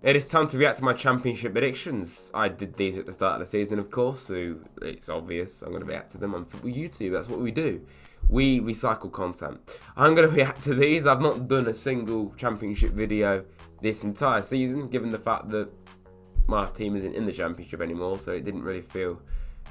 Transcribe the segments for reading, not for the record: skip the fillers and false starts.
It is time to react to my championship predictions. I did these at the start of the season, of course, so it's obvious I'm going to react to them on Football YouTube. That's what we do. We recycle content. I'm going to react to these. I've not done a single championship video this entire season, given the fact that my team isn't in the championship anymore, so it didn't really feel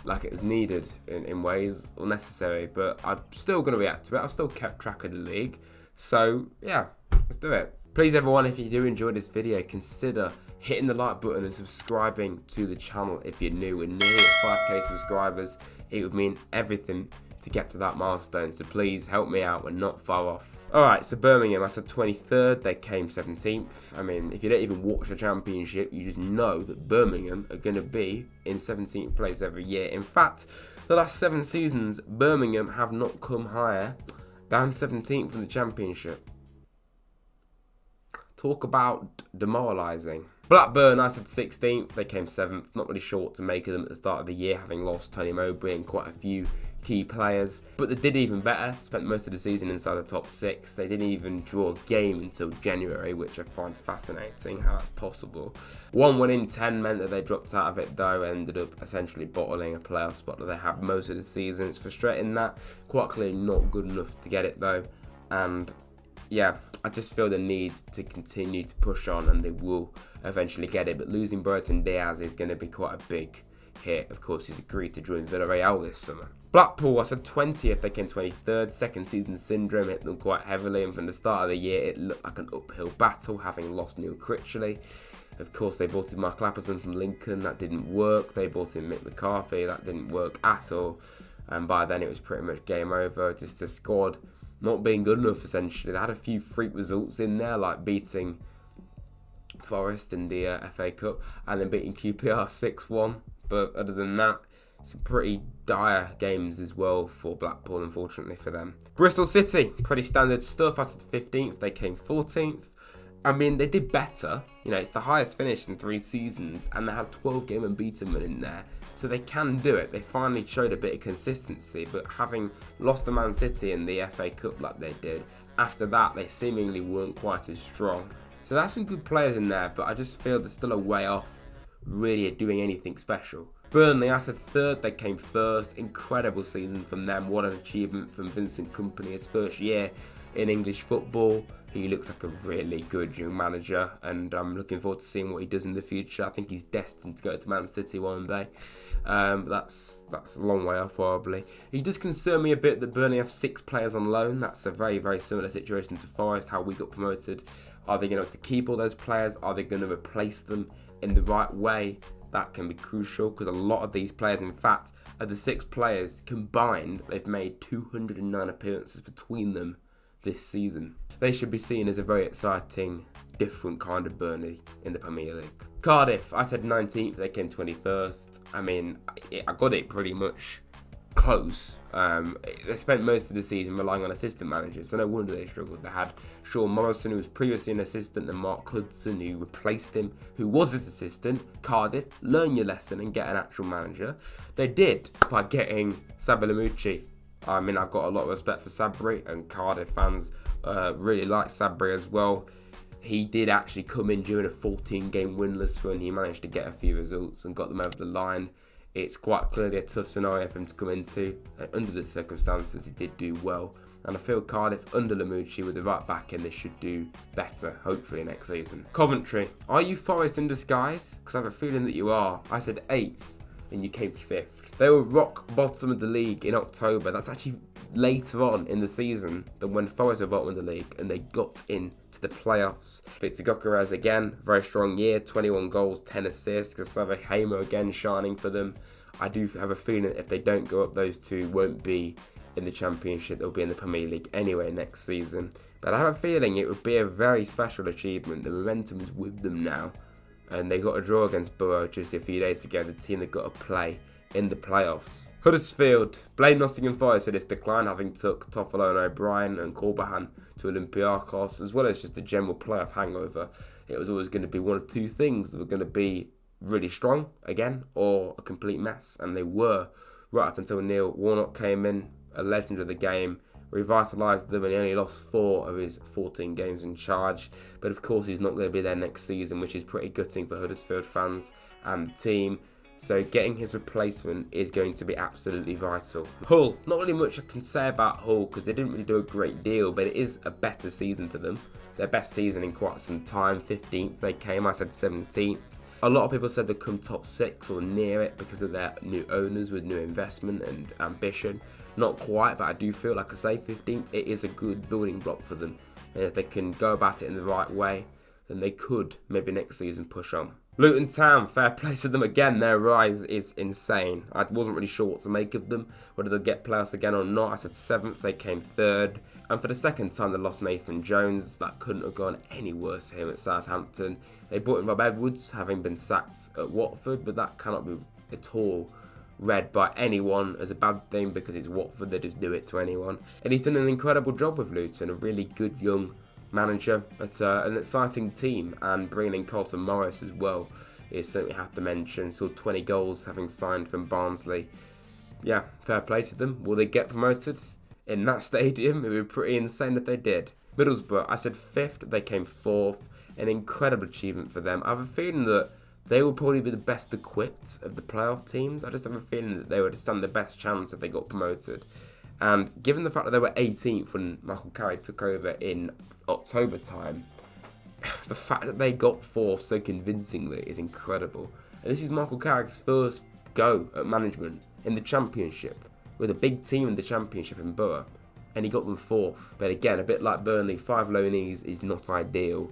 like it was needed in ways or necessary. But I'm still going to react to it. I've still kept track of the league. So, yeah, let's do it. Please everyone, if you do enjoy this video, consider hitting the like button and subscribing to the channel if you're new. We're nearly at 5k subscribers. It would mean everything to get to that milestone, so please help me out. We're not far off. Alright, so Birmingham, I said 23rd, they came 17th. I mean, if you don't even watch the championship, you just know that Birmingham are going to be in 17th place every year. In fact, the last 7 seasons, Birmingham have not come higher than 17th in the championship. Talk about demoralising. Blackburn, I said 16th, they came 7th. Not really sure what to make of them at the start of the year, having lost Tony Mowbray and quite a few key players. But they did even better, spent most of the season inside the top 6. They didn't even draw a game until January, which I find fascinating, how that's possible. 1 win in 10 meant that they dropped out of it though, ended up essentially bottling a playoff spot that they had most of the season. It's frustrating that, quite clearly not good enough to get it though. And yeah, I just feel the need to continue to push on, and they will eventually get it. But losing Burton Diaz is going to be quite a big hit. Of course, he's agreed to join Villarreal this summer. Blackpool, I said 20th, they came 23rd. Second season syndrome hit them quite heavily, and from the start of the year, it looked like an uphill battle, having lost Neil Critchley. Of course, they brought in Mark Lapperson from Lincoln. That didn't work. They brought in Mick McCarthy. That didn't work at all. And by then, it was pretty much game over. Just the squad not being good enough, essentially. They had a few freak results in there, like beating Forest in the FA Cup and then beating QPR 6-1. But other than that, some pretty dire games as well for Blackpool, unfortunately for them. Bristol City, pretty standard stuff. I said 15th, they came 14th. I mean, they did better. You know, it's the highest finish in 3 seasons, and they had 12-game unbeaten run in there. So they can do it. They finally showed a bit of consistency, but having lost to Man City in the FA Cup like they did, after that, they seemingly weren't quite as strong. So that's some good players in there, but I just feel they're still a way off really doing anything special. Burnley, I said 3rd, they came 1st. Incredible season from them. What an achievement from Vincent Kompany, his first year in English football. He looks like a really good young manager, and I'm looking forward to seeing what he does in the future. I think he's destined to go to Man City one day. That's a long way off, probably. It does concern me a bit that Burnley have 6 players on loan. That's a very, very similar situation to Forest, how we got promoted. Are they going to have to keep all those players? Are they going to replace them in the right way? That can be crucial, because a lot of these players, in fact, of the 6 players combined, they've made 209 appearances between them this season. They should be seen as a very exciting, different kind of Burnley in the Premier League. Cardiff, I said 19th, they came 21st. I mean, I got it pretty much close. They spent most of the season relying on assistant managers, so no wonder they struggled. They had Sean Morrison, who was previously an assistant, and Mark Hudson, who replaced him, who was his assistant. Cardiff, learn your lesson and get an actual manager. They did by getting Sabri Lamouchi. I mean, I've got a lot of respect for Sabri, and Cardiff fans really like Sabri as well. He did actually come in during a 14-game winless run. He managed to get a few results and got them over the line. It's quite clearly a tough scenario for him to come into. Under the circumstances, he did do well. And I feel Cardiff, under Lamouchi, with the right back in, they should do better, hopefully, next season. Coventry, are you Forest in disguise? Because I have a feeling that you are. I said 8th, and you came 5th. They were rock bottom of the league in October. That's actually later on in the season than when Forest were bottom of the league, and they got into the playoffs. Victor Gyökeres again, very strong year, 21 goals, 10 assists. Gustavo Hamer again shining for them. I do have a feeling if they don't go up, those two won't be in the Championship. They'll be in the Premier League anyway next season. But I have a feeling it would be a very special achievement. The momentum is with them now, and they got a draw against Borough just a few days ago, the team that got to play in the playoffs. Huddersfield, blame Nottingham Forest for this decline, having took Toffolo and O'Brien and Corbehan to Olympiacos, as well as just a general playoff hangover. It was always going to be one of 2 things that were going to be really strong again, or a complete mess, and they were right up until Neil Warnock came in, a legend of the game, revitalised them, and he only lost 4 of his 14 games in charge. But of course, he's not going to be there next season, which is pretty gutting for Huddersfield fans and the team. So getting his replacement is going to be absolutely vital. Hull, not really much I can say about Hull because they didn't really do a great deal, but it is a better season for them. Their best season in quite some time. 15th they came, I said 17th. A lot of people said they'd come top 6 or near it because of their new owners with new investment and ambition. Not quite, but I do feel, like I say, 15th, it is a good building block for them. And if they can go about it in the right way, then they could maybe next season push on. Luton Town, fair play to them again. Their rise is insane. I wasn't really sure what to make of them, whether they'll get playoffs again or not. I said 7th, they came 3rd. And for the second time, they lost Nathan Jones. That couldn't have gone any worse for him at Southampton. They brought in Rob Edwards, having been sacked at Watford, but that cannot be at all read by anyone as a bad thing because it's Watford, they just do it to anyone. And he's done an incredible job with Luton, a really good young manager at an exciting team, and bringing in Carlton Morris as well is something we have to mention. Saw 20 goals having signed from Barnsley. Yeah, fair play to them. Will they get promoted in that stadium? It would be pretty insane if they did. Middlesbrough, I said 5th, they came 4th. An incredible achievement for them. I have a feeling that they will probably be the best equipped of the playoff teams. I just have a feeling that they would stand the best chance if they got promoted. And given the fact that they were 18th when Michael Carrick took over in October time, the fact that they got 4th so convincingly is incredible. And this is Michael Carrick's first go at management in the Championship, with a big team in the Championship in Borough, and he got them 4th. But again, a bit like Burnley, 5 loanees is not ideal,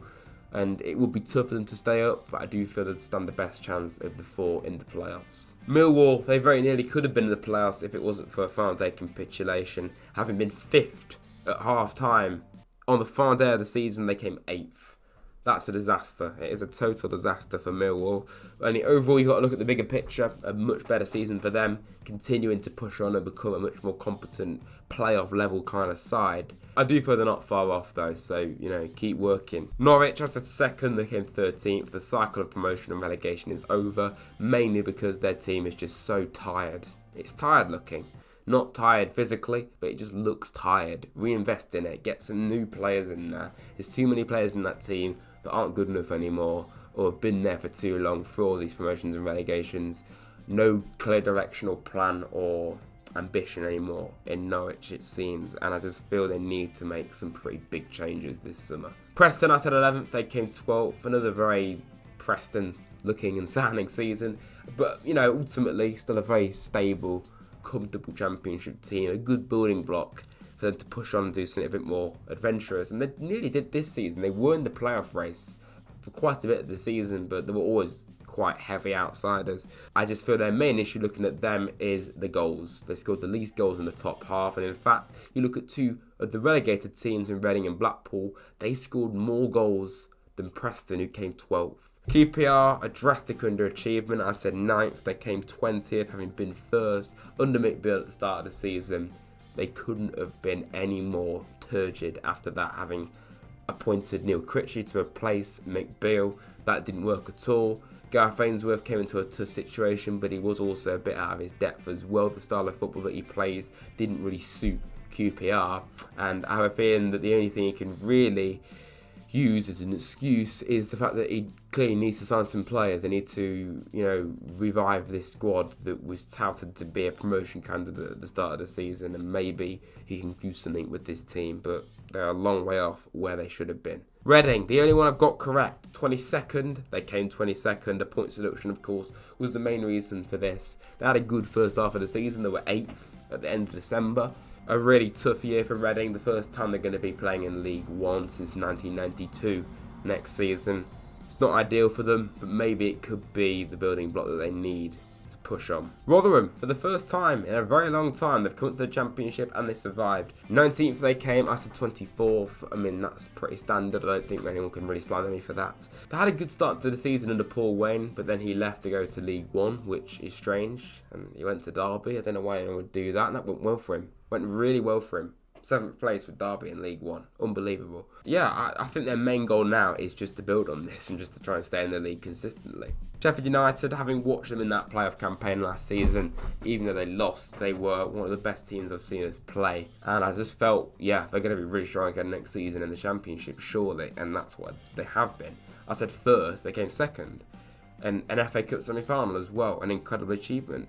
and it would be tough for them to stay up, but I do feel they'd stand the best chance of the 4 in the playoffs. Millwall, they very nearly could have been in the playoffs if it wasn't for a final day capitulation, having been 5th at half-time. On the final day of the season, they came 8th. That's a disaster. It is a total disaster for Millwall. Only overall, you've got to look at the bigger picture. A much better season for them, continuing to push on and become a much more competent playoff level kind of side. I do feel they're not far off though, so, keep working. Norwich, I said 2nd, they came 13th. The cycle of promotion and relegation is over, mainly because their team is just so tired. It's tired looking. Not tired physically, but it just looks tired. Reinvest in it. Get some new players in there. There's too many players in that team that aren't good enough anymore or have been there for too long for all these promotions and relegations. No clear directional plan or ambition anymore in Norwich, it seems, and I just feel they need to make some pretty big changes this summer. Preston, I said 11th, they came 12th. Another very Preston looking and sounding season, but ultimately still a very stable, comfortable Championship team, a good building block for them to push on and do something a bit more adventurous. And they nearly did this season. They were in the playoff race for quite a bit of the season, but they were always quite heavy outsiders. I just feel their main issue looking at them is the goals. They scored the least goals in the top half, and in fact, you look at 2 of the relegated teams in Reading and Blackpool, they scored more goals than Preston, who came 12th. QPR, a drastic underachievement. I said 9th, they came 20th, having been 1st under McBeal at the start of the season. They couldn't have been any more turgid after that, having appointed Neil Critchley to replace McBeal. That didn't work at all. Gareth Ainsworth came into a tough situation, but he was also a bit out of his depth as well. The style of football that he plays didn't really suit QPR, and I have a feeling that the only thing he can really use as an excuse is the fact that he clearly needs to sign some players. They need to, revive this squad that was touted to be a promotion candidate at the start of the season, and maybe he can do something with this team, but they're a long way off where they should have been. Reading, the only one I've got correct, 22nd, they came 22nd. A points deduction, of course, was the main reason for this. They had a good first half of the season, they were 8th at the end of December. A really tough year for Reading, the first time they're going to be playing in League One since 1992 next season. It's not ideal for them, but maybe it could be the building block that they need to push on. Rotherham, for the first time in a very long time, they've come to the Championship and they survived. 19th they came, I said 24th. I mean, that's pretty standard. I don't think anyone can really slander me for that. They had a good start to the season under Paul Wayne, but then he left to go to League One, which is strange. And he went to Derby. I don't know why anyone would do that, and that went well for him. Went really well for him. 7th place with Derby in League One. Unbelievable. Yeah, I think their main goal now is just to build on this and just to try and stay in the league consistently. Sheffield United, having watched them in that playoff campaign last season, even though they lost, they were one of the best teams I've seen us play. And I just felt, yeah, they're going to be really strong again next season in the Championship, surely. And that's what they have been. I said first, they came second. And an FA Cup semi-final as well, an incredible achievement.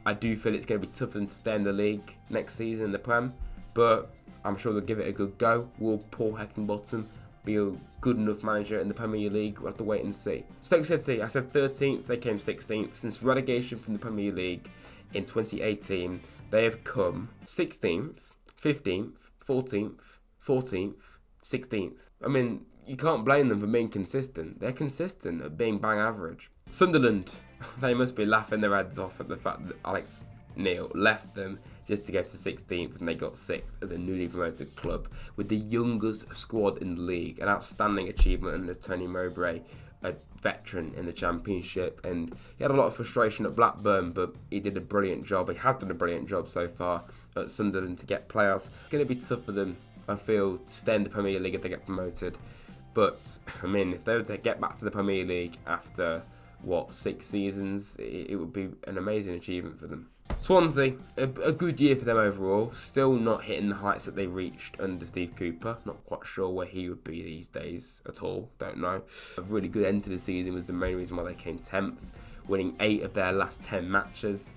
I do feel it's going to be tough for them to stay in the league next season in the Prem, but I'm sure they'll give it a good go. Will Paul Heckingbottom be a good enough manager in the Premier League? We'll have to wait and see. Stoke City, I said 13th, they came 16th. Since relegation from the Premier League in 2018, they have come 16th, 15th, 14th, 14th, 16th. I mean, you can't blame them for being consistent. They're consistent at being bang average. Sunderland, they must be laughing their heads off at the fact that Alex Neil left them just to go to 16th and they got 6th as a newly promoted club with the youngest squad in the league. An outstanding achievement under Tony Mowbray, a veteran in the Championship, and he had a lot of frustration at Blackburn, but he did a brilliant job. He has done a brilliant job so far at Sunderland to get players. It's going to be tough for them, I feel, to stay in the Premier League if they get promoted. But, I mean, if they were to get back to the Premier League after, 6 seasons, it would be an amazing achievement for them. Swansea, a good year for them overall. Still not hitting the heights that they reached under Steve Cooper. Not quite sure where he would be these days at all. Don't know. A really good end to the season was the main reason why they came 10th, winning 8 of their last 10 matches.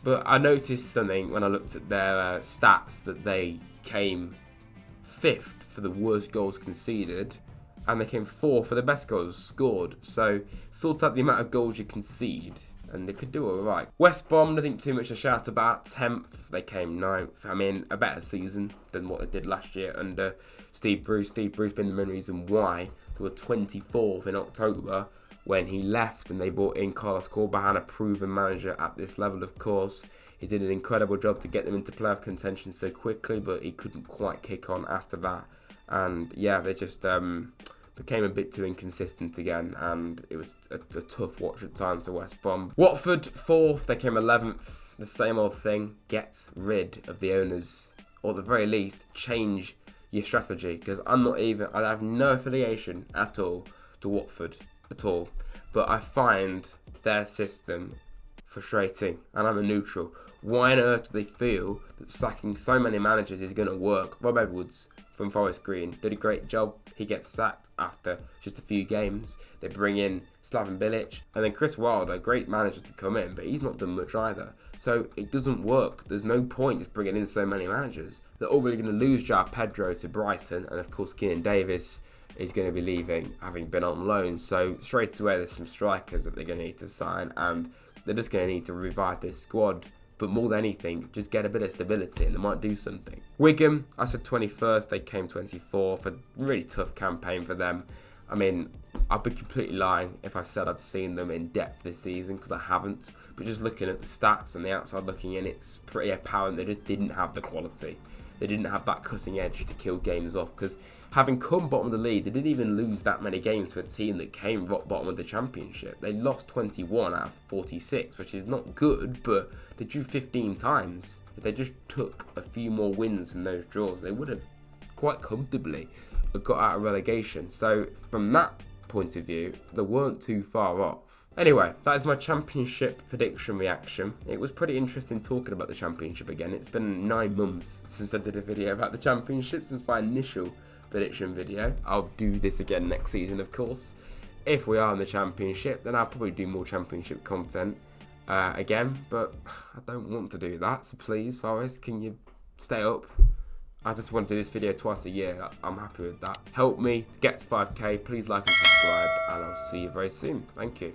But I noticed something when I looked at their stats, that they came 5th for the worst goals conceded, and they came 4th for the best goals scored. So sort out the amount of goals you concede, and they could do all right. West Brom, nothing too much to shout about. 10th, they came 9th. I mean, a better season than what they did last year under Steve Bruce. Steve Bruce being the main reason why they were 24th in October when he left, and they brought in Carlos Corbejan, a proven manager at this level, of course. He did an incredible job to get them into playoff contention so quickly, but he couldn't quite kick on after that. And yeah, they just became a bit too inconsistent again, and it was a tough watch at times for West Brom. Watford, 4th, they came 11th. The same old thing. Get rid of the owners, or at the very least, change your strategy, because I have no affiliation at all to Watford at all, but I find their system frustrating, and I'm a neutral. Why on earth do they feel that sacking so many managers is going to work? Rob Edwards from Forest Green did a great job. He gets sacked after just a few games. They bring in Slaven Bilic, and then Chris Wilder, a great manager to come in, but he's not done much either. So it doesn't work. There's no point just bringing in so many managers. They're already going to lose João Pedro to Brighton, and of course Keenan Davis is going to be leaving, having been on loan. So straight away there's some strikers that they're going to need to sign, and they're just going to need to revive this squad. But more than anything, just get a bit of stability and they might do something. Wigan, I said 21st, they came 24th. A really tough campaign for them. I mean, I'd be completely lying if I said I'd seen them in depth this season, because I haven't. But just looking at the stats and the outside looking in, it's pretty apparent they just didn't have the quality. They didn't have that cutting edge to kill games off, because having come bottom of the league, they didn't even lose that many games to a team that came rock bottom of the Championship. They lost 21 out of 46, which is not good, but they drew 15 times. If they just took a few more wins than those draws, they would have quite comfortably got out of relegation. So from that point of view, they weren't too far off. Anyway, that is my Championship prediction reaction. It was pretty interesting talking about the Championship again. It's been 9 months since I did a video about the Championship, since my initial prediction video. I'll do this again next season, of course. If we are in the Championship, then I'll probably do more Championship content again, but I don't want to do that, so please, Forest, can you stay up? I just want to do this video twice a year. I'm happy with that. Help me to get to 5k. Please like and subscribe, and I'll see you very soon. Thank you.